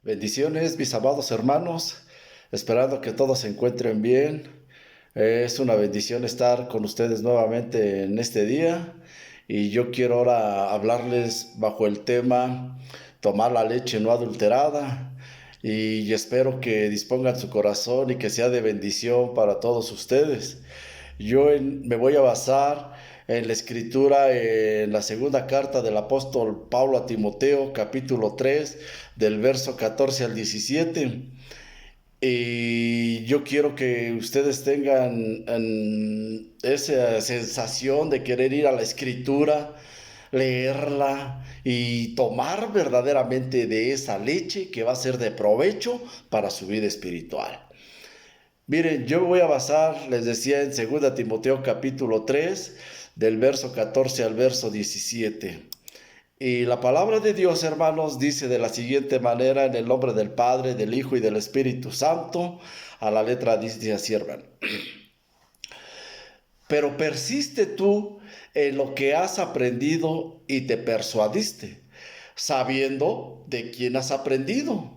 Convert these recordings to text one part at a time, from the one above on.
Bendiciones, mis amados hermanos, esperando que todos se encuentren bien. Es una bendición estar con ustedes nuevamente en este día y yo quiero ahora hablarles bajo el tema tomar la leche no adulterada y espero que dispongan su corazón y que sea de bendición para todos ustedes. Me voy a basar en la escritura, en la segunda carta del apóstol Pablo a Timoteo, capítulo 3, del verso 14 al 17. Y yo quiero que ustedes tengan esa sensación de querer ir a la escritura, leerla y tomar verdaderamente de esa leche que va a ser de provecho para su vida espiritual. Miren, yo me voy a basar, les decía, en 2 Timoteo capítulo 3, del verso 14 al verso 17. Y la palabra de Dios, hermanos, dice de la siguiente manera, en el nombre del Padre, del Hijo y del Espíritu Santo, a la letra dice así, hermano. Pero persiste tú en lo que has aprendido y te persuadiste, sabiendo de quién has aprendido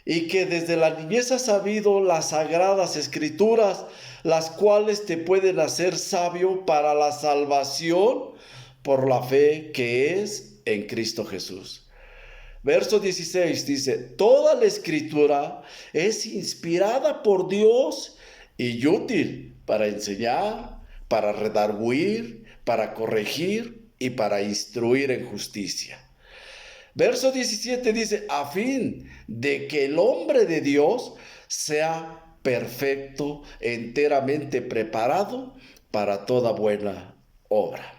y que desde la niñez has sabido las sagradas escrituras, las cuales te pueden hacer sabio para la salvación por la fe que es en Cristo Jesús. Verso 16 dice, toda la escritura es inspirada por Dios y útil para enseñar, para redarguir, para corregir y para instruir en justicia. Verso 17 dice, a fin de que el hombre de Dios sea perfecto, enteramente preparado para toda buena obra.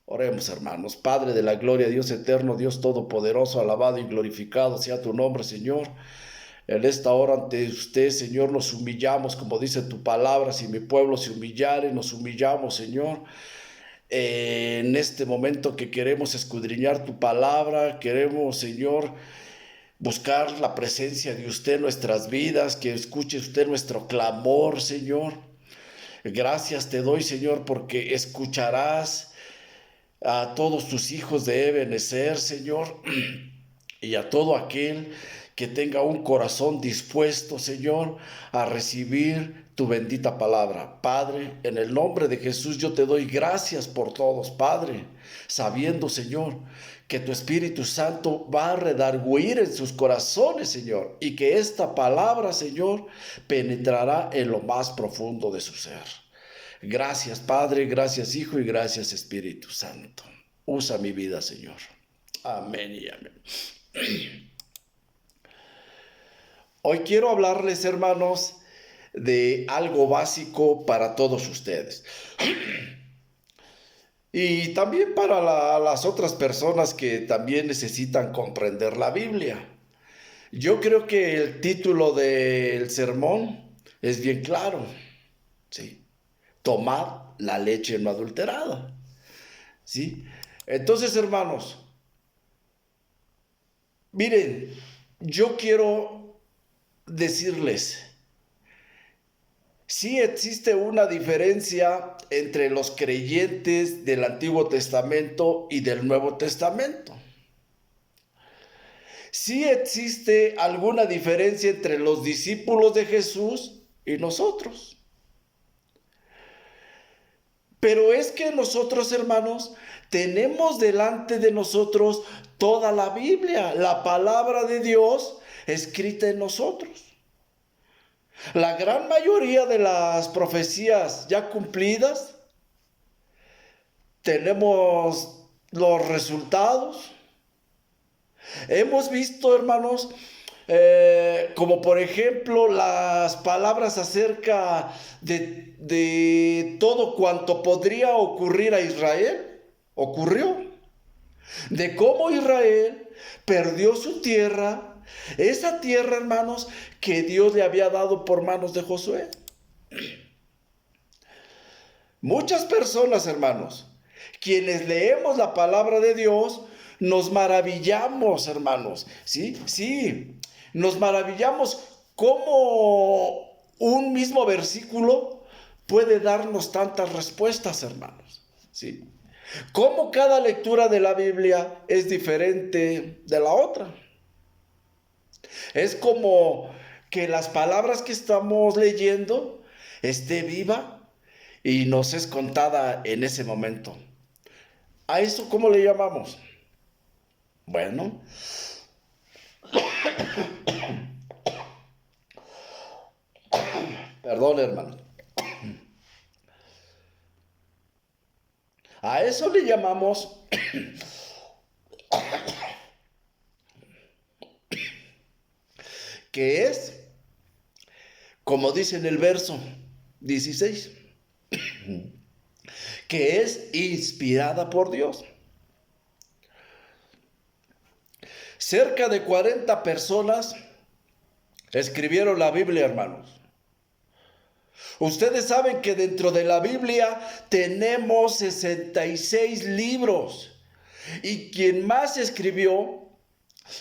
Oremos, hermanos. Padre de la gloria, Dios eterno, Dios todopoderoso, alabado y glorificado sea tu nombre, Señor. En esta hora ante usted, Señor, nos humillamos, como dice tu palabra, si mi pueblo se humillare, nos humillamos, Señor. En este momento que queremos escudriñar tu palabra, queremos, Señor, buscar la presencia de usted en nuestras vidas, que escuche usted nuestro clamor, Señor. Gracias te doy, Señor, porque escucharás a todos tus hijos de Ebenezer, Señor, y a todo aquel que tenga un corazón dispuesto, Señor, a recibir tu bendita palabra. Padre, en el nombre de Jesús yo te doy gracias por todos, Padre, sabiendo, Señor, que tu Espíritu Santo va a redarguir en sus corazones, Señor, y que esta palabra, Señor, penetrará en lo más profundo de su ser. Gracias, Padre, gracias, Hijo, y gracias, Espíritu Santo. Usa mi vida, Señor. Amén y amén. Hoy quiero hablarles, hermanos, de algo básico para todos ustedes. Y también para las otras personas que también necesitan comprender la Biblia. Yo creo que el título del sermón es bien claro. ¿Sí? Tomad la leche no adulterada. ¿Sí? Entonces, hermanos, miren, yo quiero decirles, sí existe una diferencia entre los creyentes del Antiguo Testamento y del Nuevo Testamento. Sí existe alguna diferencia entre los discípulos de Jesús y nosotros. Pero es que nosotros, hermanos, tenemos delante de nosotros toda la Biblia, la palabra de Dios escrita en nosotros. La gran mayoría de las profecías ya cumplidas, tenemos los resultados. Hemos visto, hermanos, como por ejemplo las palabras acerca de todo cuanto podría ocurrir a Israel, ocurrió. De cómo Israel perdió su tierra, esa tierra, hermanos, que Dios le había dado por manos de Josué. Muchas personas, hermanos, quienes leemos la palabra de Dios, nos maravillamos, hermanos, ¿sí? Sí, nos maravillamos cómo un mismo versículo puede darnos tantas respuestas, hermanos, ¿sí? Cómo cada lectura de la Biblia es diferente de la otra. Es como que las palabras que estamos leyendo esté viva y nos es contada en ese momento. ¿A eso cómo le llamamos? Bueno, perdón, hermano. A eso le llamamos que es, como dice en el verso 16, que es inspirada por Dios. Cerca de 40 personas escribieron la Biblia, hermanos. Ustedes saben que dentro de la Biblia tenemos 66 libros. Y quien más escribió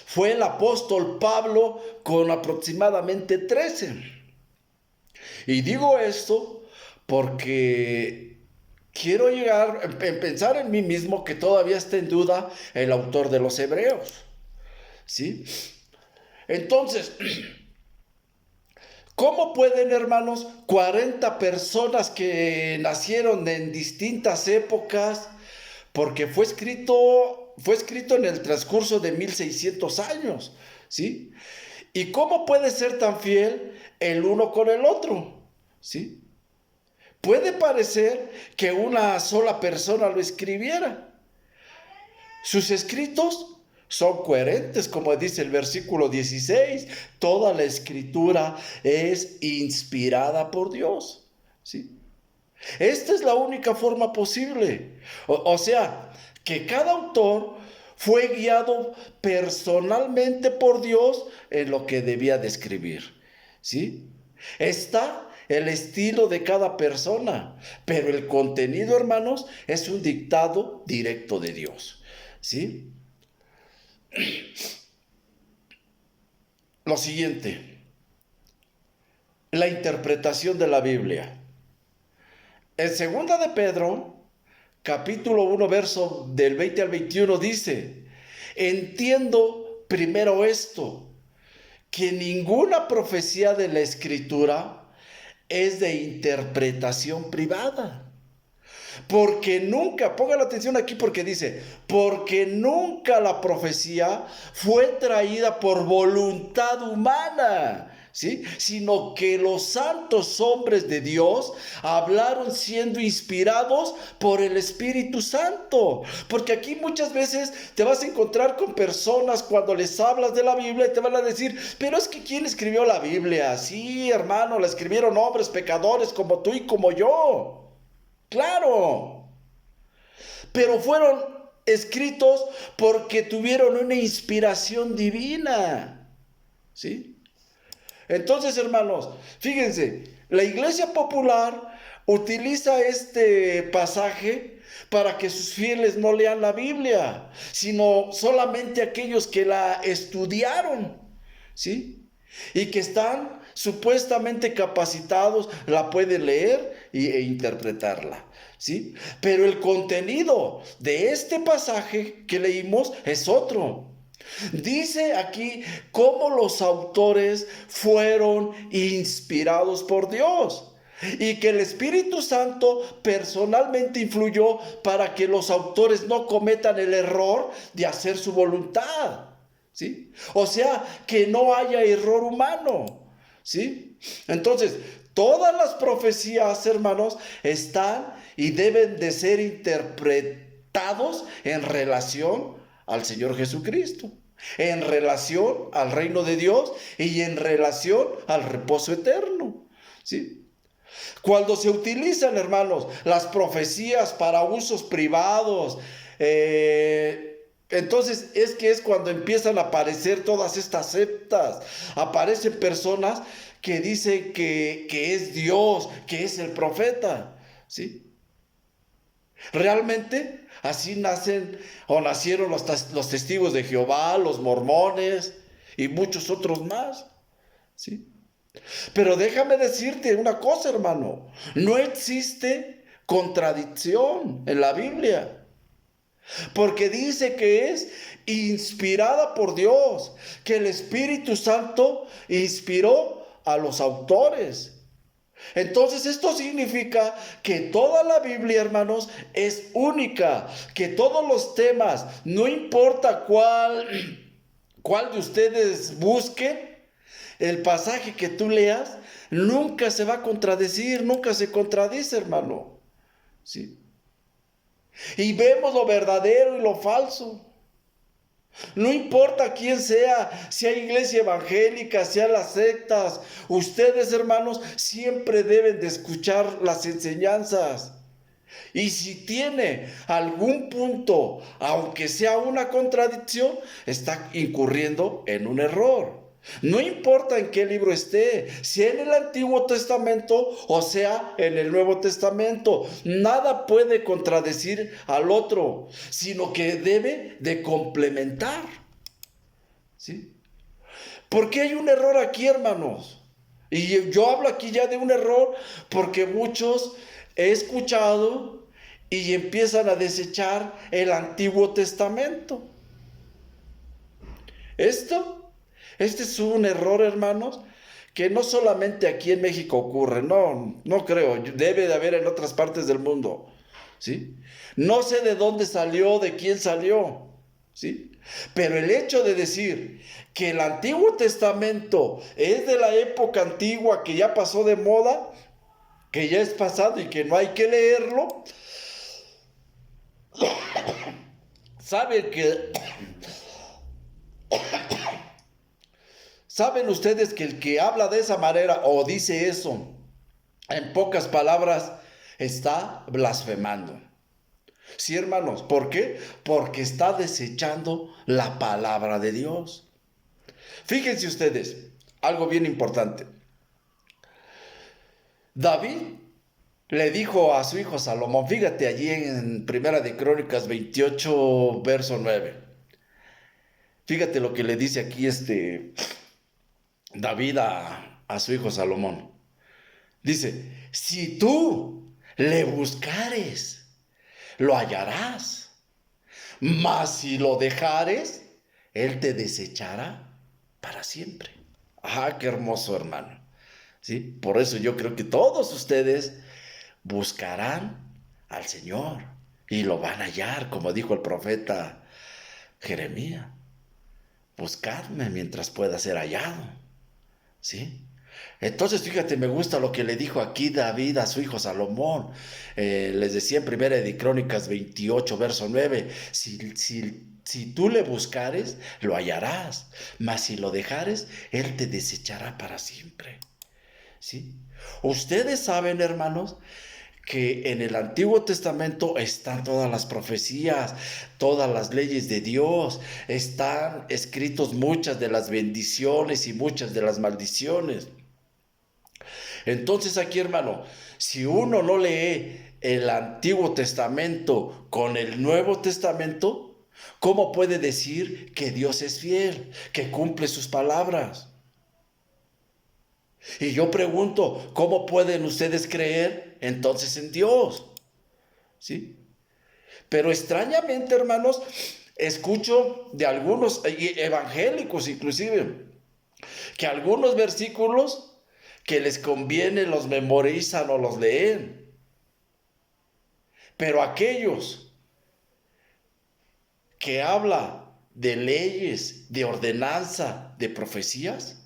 fue el apóstol Pablo con aproximadamente 13. Y digo esto porque quiero llegar a pensar en mí mismo que todavía está en duda el autor de los Hebreos. ¿Sí? Entonces, ¿cómo pueden, hermanos, 40 personas que nacieron en distintas épocas, porque fue escrito en el transcurso de 1600 años, ¿sí? ¿Y cómo puede ser tan fiel el uno con el otro? ¿Sí? Puede parecer que una sola persona lo escribiera. Sus escritos son coherentes, como dice el versículo 16. Toda la escritura es inspirada por Dios, ¿sí? Esta es la única forma posible. O sea, que cada autor fue guiado personalmente por Dios en lo que debía de escribir, ¿sí? Está el estilo de cada persona, pero el contenido, hermanos, es un dictado directo de Dios, ¿sí? Lo siguiente, la interpretación de la Biblia. En segunda de Pedro, capítulo 1, verso del 20 al 21 dice: entiendo primero esto, que ninguna profecía de la Escritura es de interpretación privada. Porque nunca, pongan atención aquí porque dice, porque nunca la profecía fue traída por voluntad humana, ¿sí? Sino que los santos hombres de Dios hablaron siendo inspirados por el Espíritu Santo. Porque aquí muchas veces te vas a encontrar con personas cuando les hablas de la Biblia y te van a decir, pero es que ¿quién escribió la Biblia? Sí, hermano, la escribieron hombres pecadores como tú y como yo. Claro, pero fueron escritos porque tuvieron una inspiración divina, ¿sí? Entonces, hermanos, fíjense, la Iglesia Popular utiliza este pasaje para que sus fieles no lean la Biblia, sino solamente aquellos que la estudiaron, ¿sí? Y que están supuestamente capacitados, la pueden leer e interpretarla, ¿sí? Pero el contenido de este pasaje que leímos es otro. Dice aquí cómo los autores fueron inspirados por Dios y que el Espíritu Santo personalmente influyó para que los autores no cometan el error de hacer su voluntad, ¿sí? O sea, que no haya error humano, ¿sí? Entonces, todas las profecías, hermanos, están y deben de ser interpretados en relación al Señor Jesucristo, en relación al reino de Dios y en relación al reposo eterno, ¿sí? Cuando se utilizan, hermanos, las profecías para usos privados, entonces es cuando empiezan a aparecer todas estas sectas. Aparecen personas que dicen que es Dios, que es el profeta, ¿sí? Realmente así nacen o nacieron los testigos de Jehová, los mormones y muchos otros más, ¿sí? Pero déjame decirte una cosa, hermano. No existe contradicción en la Biblia. Porque dice que es inspirada por Dios, que el Espíritu Santo inspiró a los autores. Entonces esto significa que toda la Biblia, hermanos, es única, que todos los temas, no importa cuál de ustedes busquen, el pasaje que tú leas, nunca se va a contradecir, nunca se contradice, hermano. ¿Sí? Y vemos lo verdadero y lo falso. No importa quién sea, si hay iglesia evangélica, sea las sectas, ustedes, hermanos, siempre deben de escuchar las enseñanzas. Y si tiene algún punto, aunque sea una contradicción, está incurriendo en un error. No importa en qué libro esté, si en el Antiguo Testamento o sea en el Nuevo Testamento, nada puede contradecir al otro, sino que debe de complementar. ¿Sí? ¿Por qué hay un error aquí, hermanos? Y yo hablo aquí ya de un error porque muchos he escuchado y empiezan a desechar el Antiguo Testamento. Este es un error, hermanos, que no solamente aquí en México ocurre, no creo, debe de haber en otras partes del mundo, ¿sí? No sé de dónde salió, de quién salió, ¿sí? Pero el hecho de decir que el Antiguo Testamento es de la época antigua, que ya pasó de moda, que ya es pasado y que no hay que leerlo, saben que... ¿Saben ustedes que el que habla de esa manera o dice eso, en pocas palabras, está blasfemando? Sí, hermanos, ¿por qué? Porque está desechando la palabra de Dios. Fíjense ustedes, algo bien importante. David le dijo a su hijo Salomón, fíjate allí en Primera de Crónicas 28, verso 9. Fíjate lo que le dice aquí David a su hijo Salomón. Dice, si tú le buscares, lo hallarás. Mas si lo dejares, él te desechará para siempre. Ah, qué hermoso, hermano. ¿Sí? Por eso yo creo que todos ustedes buscarán al Señor y lo van a hallar, como dijo el profeta Jeremías. Buscadme mientras pueda ser hallado. ¿Sí? Entonces, fíjate, me gusta lo que le dijo aquí David a su hijo Salomón. Les decía en Primera de Crónicas 28, verso 9, si tú le buscares, lo hallarás, mas si lo dejares, él te desechará para siempre. ¿Sí? Ustedes saben, hermanos, que en el Antiguo Testamento están todas las profecías, todas las leyes de Dios, están escritos muchas de las bendiciones y muchas de las maldiciones. Entonces aquí, hermano, si uno no lee el Antiguo Testamento con el Nuevo Testamento, ¿cómo puede decir que Dios es fiel, que cumple sus palabras? Y yo pregunto, ¿cómo pueden ustedes creer entonces en Dios? ¿Sí? Pero extrañamente, hermanos, escucho de algunos evangélicos inclusive, que algunos versículos que les conviene los memorizan o los leen. Pero aquellos que habla de leyes, de ordenanza, de profecías,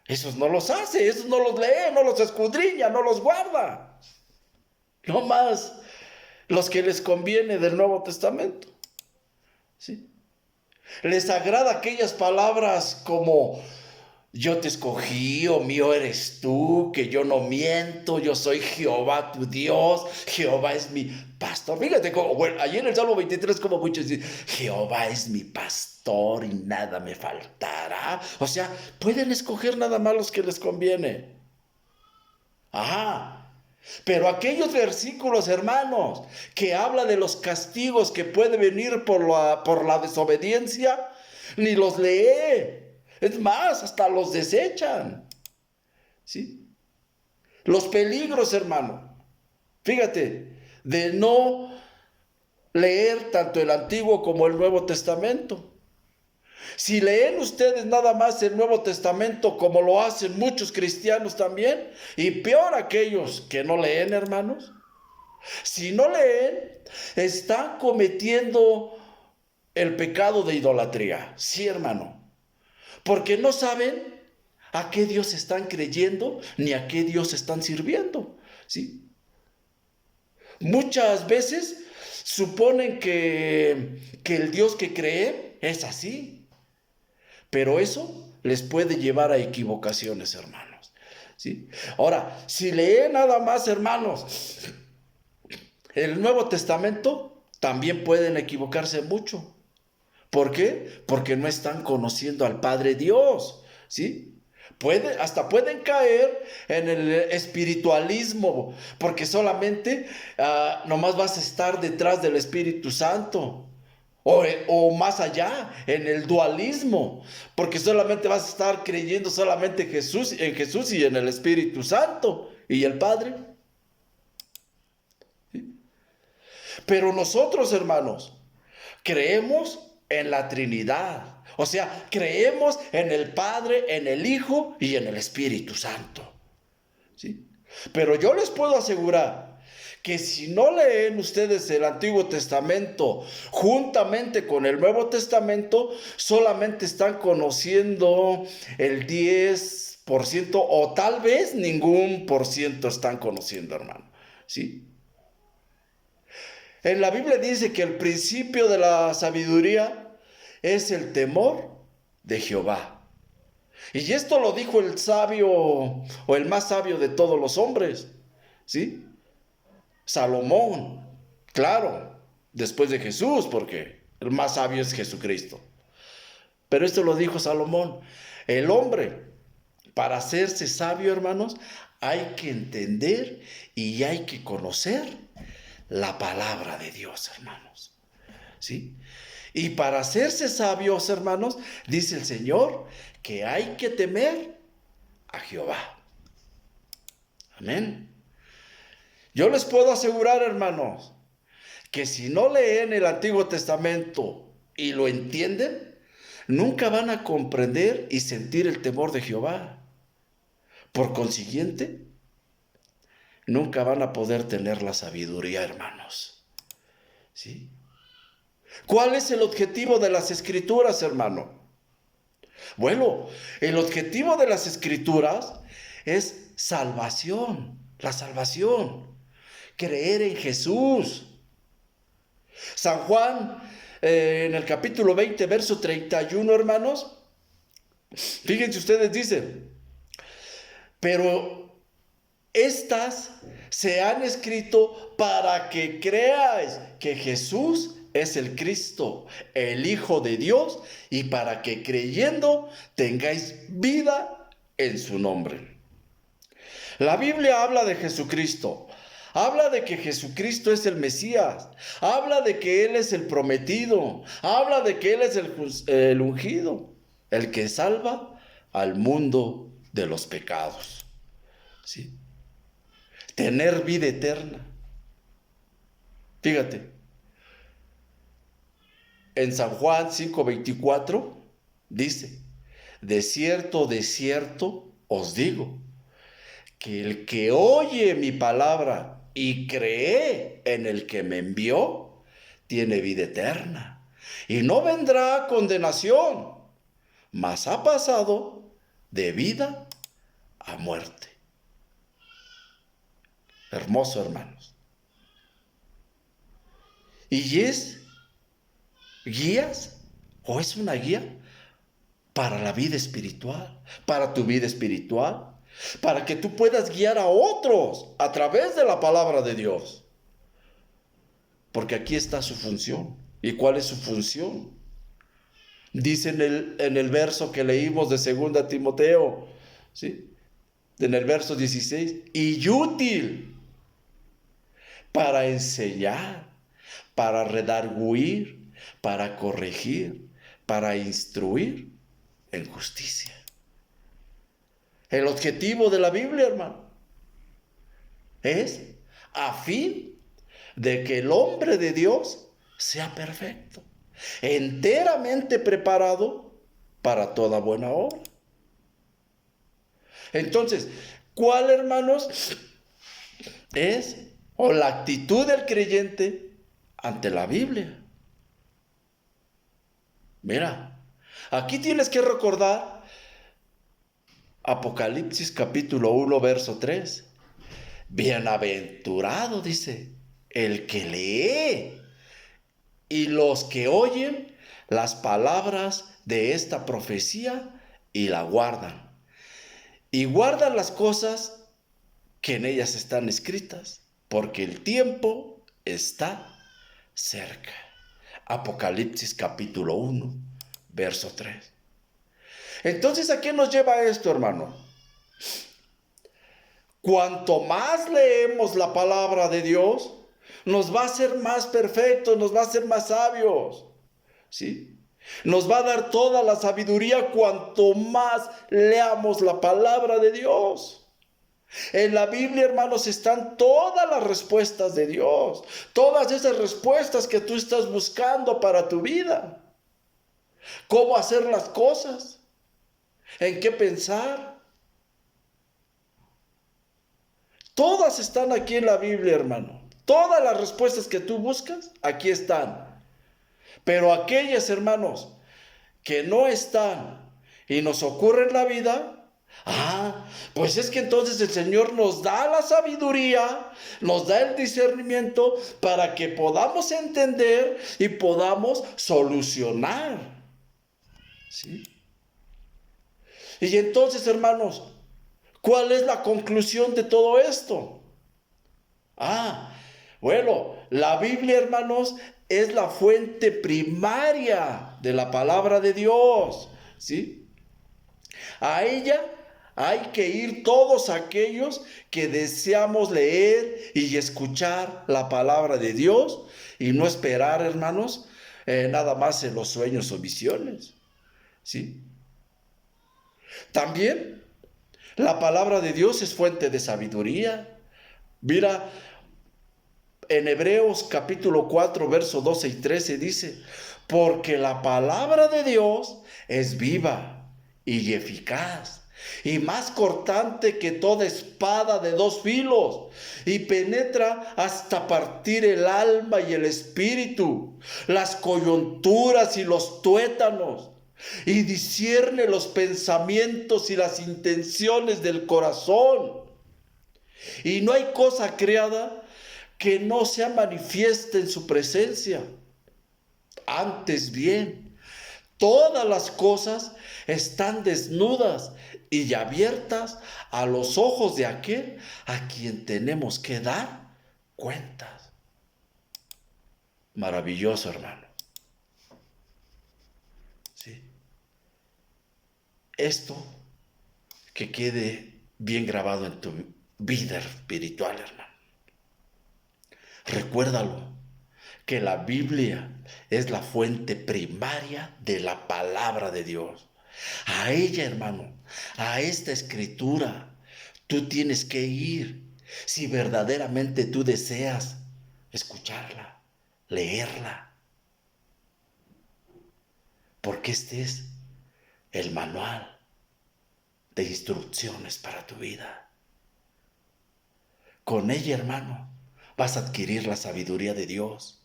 esos no los hace, esos no los lee, no los escudriña, no los guarda. No más los que les conviene del Nuevo Testamento. ¿Sí? Les agrada aquellas palabras como yo te escogí, o mío eres tú, que yo no miento, yo soy Jehová tu Dios, Jehová es mi pastor. Fíjate, bueno, allí en el Salmo 23, como muchos dicen, Jehová es mi pastor y nada me faltará. O sea, pueden escoger nada más los que les conviene. Ajá. Pero aquellos versículos, hermanos, que habla de los castigos que puede venir por la desobediencia, ni los lee. Es más, hasta los desechan. ¿Sí? Los peligros, hermano. Fíjate, de no leer tanto el Antiguo como el Nuevo Testamento. Si leen ustedes nada más el Nuevo Testamento como lo hacen muchos cristianos también, y peor aquellos que no leen, hermanos, si no leen, están cometiendo el pecado de idolatría. Sí, hermano, porque no saben a qué Dios están creyendo ni a qué Dios están sirviendo. ¿Sí? Muchas veces suponen que el Dios que creen es así, pero eso les puede llevar a equivocaciones, hermanos. ¿Sí? Ahora, si leen nada más, hermanos, el Nuevo Testamento, también pueden equivocarse mucho. ¿Por qué? Porque no están conociendo al Padre Dios, ¿sí? Hasta pueden caer en el espiritualismo, porque solamente nomás vas a estar detrás del Espíritu Santo. O más allá, en el dualismo, porque solamente vas a estar creyendo solamente en Jesús y en el Espíritu Santo y el Padre. Pero nosotros, hermanos, creemos en la Trinidad. O sea, creemos en el Padre, en el Hijo y en el Espíritu Santo. ¿Sí? Pero yo les puedo asegurar que si no leen ustedes el Antiguo Testamento juntamente con el Nuevo Testamento, solamente están conociendo el 10% o tal vez ningún por ciento están conociendo, hermano. ¿Sí? En la Biblia dice que el principio de la sabiduría es el temor de Jehová. Y esto lo dijo el sabio o el más sabio de todos los hombres, ¿sí? Salomón, claro, después de Jesús, porque el más sabio es Jesucristo. Pero esto lo dijo Salomón. El hombre, para hacerse sabio, hermanos, hay que entender y hay que conocer la palabra de Dios, hermanos. ¿Sí? Y para hacerse sabios, hermanos, dice el Señor que hay que temer a Jehová. Amén. Yo les puedo asegurar, hermanos, que si no leen el Antiguo Testamento y lo entienden, nunca van a comprender y sentir el temor de Jehová. Por consiguiente, nunca van a poder tener la sabiduría, hermanos. ¿Sí? ¿Cuál es el objetivo de las Escrituras, hermano? Bueno, el objetivo de las Escrituras es salvación, la salvación, creer en Jesús. San Juan, en el capítulo 20, verso 31, hermanos, fíjense ustedes, dicen, pero estas se han escrito para que creáis que Jesús es el Cristo, el Hijo de Dios, y para que creyendo tengáis vida en su nombre. La Biblia habla de Jesucristo, habla de que Jesucristo es el Mesías, habla de que Él es el prometido, habla de que Él es el ungido, el que salva al mundo de los pecados. ¿Sí? Tener vida eterna. Fíjate, en San Juan 5:24 dice, de cierto os digo, que el que oye mi palabra y cree en el que me envió, tiene vida eterna. Y no vendrá a condenación, mas ha pasado de vida a muerte. Hermoso, hermanos. Y es guías, o es una guía para la vida espiritual, para tu vida espiritual, para que tú puedas guiar a otros a través de la palabra de Dios. Porque aquí está su función. ¿Y cuál es su función? Dice en el verso que leímos de 2 Timoteo, ¿sí? En el verso 16, y útil para enseñar, para redarguir, para corregir, para instruir en justicia. El objetivo de la Biblia, hermano, es a fin de que el hombre de Dios sea perfecto, enteramente preparado para toda buena obra. Entonces, ¿cuál, hermanos, es o la actitud del creyente ante la Biblia? Mira, aquí tienes que recordar Apocalipsis capítulo 1, verso 3. Bienaventurado, dice, el que lee y los que oyen las palabras de esta profecía y la guardan. Y guardan las cosas que en ellas están escritas, porque el tiempo está cerca. Apocalipsis capítulo 1, verso 3. Entonces, ¿a qué nos lleva esto, hermano? Cuanto más leemos la palabra de Dios, nos va a hacer más perfectos, nos va a hacer más sabios, ¿sí? Nos va a dar toda la sabiduría cuanto más leamos la palabra de Dios. En la Biblia, hermanos, están todas las respuestas de Dios, todas esas respuestas que tú estás buscando para tu vida. Cómo hacer las cosas, en qué pensar. Todas están aquí en la Biblia, hermano. Todas las respuestas que tú buscas, aquí están. Pero aquellas, hermanos, que no están y nos ocurre en la vida, pues es que entonces el Señor nos da la sabiduría, nos da el discernimiento para que podamos entender y podamos solucionar. ¿Sí? Y entonces, hermanos, ¿cuál es la conclusión de todo esto? Bueno, la Biblia, hermanos, es la fuente primaria de la palabra de Dios, ¿sí? A ella hay que ir todos aquellos que deseamos leer y escuchar la palabra de Dios y no esperar, hermanos, nada más en los sueños o visiones, ¿sí? También la palabra de Dios es fuente de sabiduría. Mira, en Hebreos capítulo 4, verso 12 y 13 dice, porque la palabra de Dios es viva y eficaz, y más cortante que toda espada de dos filos, y penetra hasta partir el alma y el espíritu, las coyunturas y los tuétanos, y discierne los pensamientos y las intenciones del corazón. Y no hay cosa creada que no sea manifiesta en su presencia. Antes bien, todas las cosas están desnudas y abiertas a los ojos de aquel a quien tenemos que dar cuentas. Maravilloso, hermano. ¿Sí? Esto que quede bien grabado en tu vida espiritual, hermano. Recuérdalo, que la Biblia es la fuente primaria de la palabra de Dios. A ella, hermano, a esta escritura, tú tienes que ir si verdaderamente tú deseas escucharla, leerla. Porque este es el manual de instrucciones para tu vida. Con ella, hermano, vas a adquirir la sabiduría de Dios.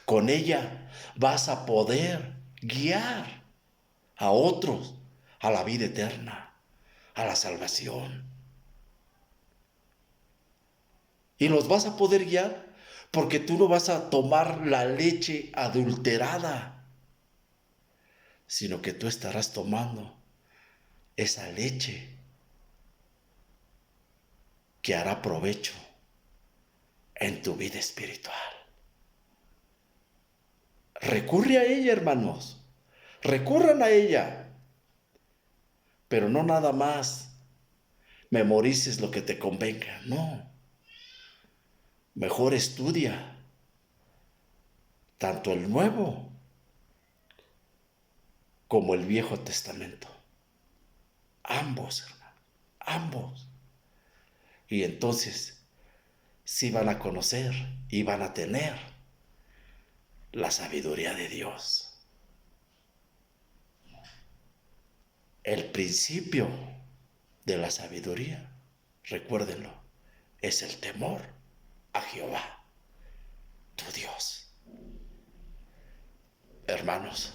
Con ella vas a poder guiar a otros a la vida eterna, a la salvación. Y los vas a poder guiar porque tú no vas a tomar la leche adulterada, sino que tú estarás tomando esa leche que hará provecho en tu vida espiritual. Recurre a ella, hermanos. Recurran a ella. Pero no nada más memorices lo que te convenga. No. Mejor estudia tanto el Nuevo como el Viejo Testamento. Ambos, hermano. Ambos. Y entonces sí van a conocer y van a tener la sabiduría de Dios. El principio de la sabiduría, recuérdenlo, es el temor a Jehová, tu Dios. Hermanos,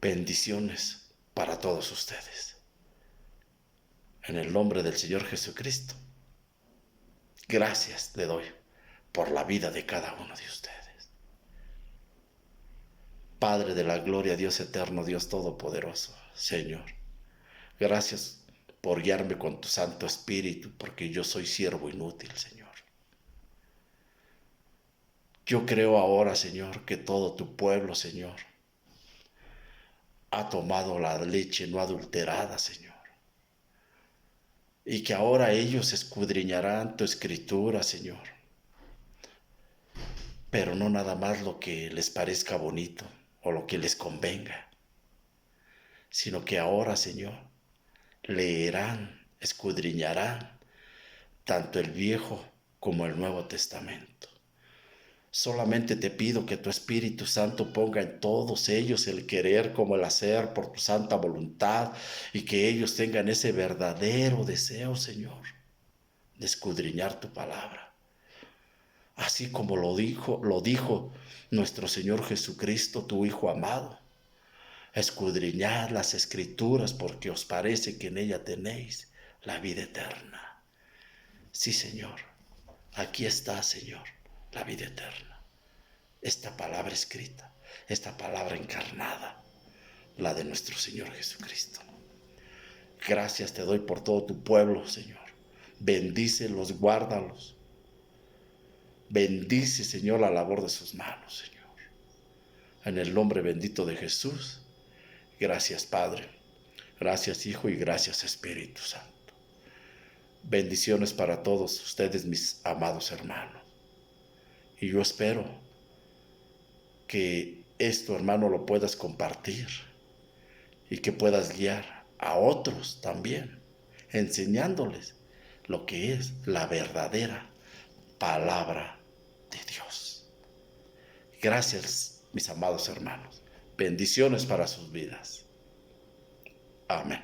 bendiciones para todos ustedes. En el nombre del Señor Jesucristo, gracias le doy por la vida de cada uno de ustedes. Padre de la gloria, Dios eterno, Dios todopoderoso, Señor, gracias por guiarme con tu Santo Espíritu, porque yo soy siervo inútil, Señor. Yo creo ahora, Señor, que todo tu pueblo, Señor, ha tomado la leche no adulterada, Señor. Y que ahora ellos escudriñarán tu escritura, Señor. Pero no nada más lo que les parezca bonito o lo que les convenga, sino que ahora, Señor, leerán, escudriñarán tanto el Viejo como el Nuevo Testamento. Solamente te pido que tu Espíritu Santo ponga en todos ellos el querer como el hacer por tu santa voluntad, y que ellos tengan ese verdadero deseo, Señor, de escudriñar tu palabra. Así como lo dijo nuestro Señor Jesucristo, tu Hijo amado. Escudriñad las Escrituras, porque os parece que en ella tenéis la vida eterna. Sí, Señor, aquí está, Señor, la vida eterna. Esta palabra escrita, esta palabra encarnada, la de nuestro Señor Jesucristo. Gracias te doy por todo tu pueblo, Señor. Bendícelos, guárdalos. Bendice, Señor, la labor de sus manos, Señor. En el nombre bendito de Jesús. Gracias, Padre. Gracias, Hijo, y gracias, Espíritu Santo. Bendiciones para todos ustedes, mis amados hermanos. Y yo espero que esto, hermano, lo puedas compartir y que puedas guiar a otros también, enseñándoles lo que es la verdadera palabra de Dios. Gracias, mis amados hermanos. Bendiciones para sus vidas. Amén.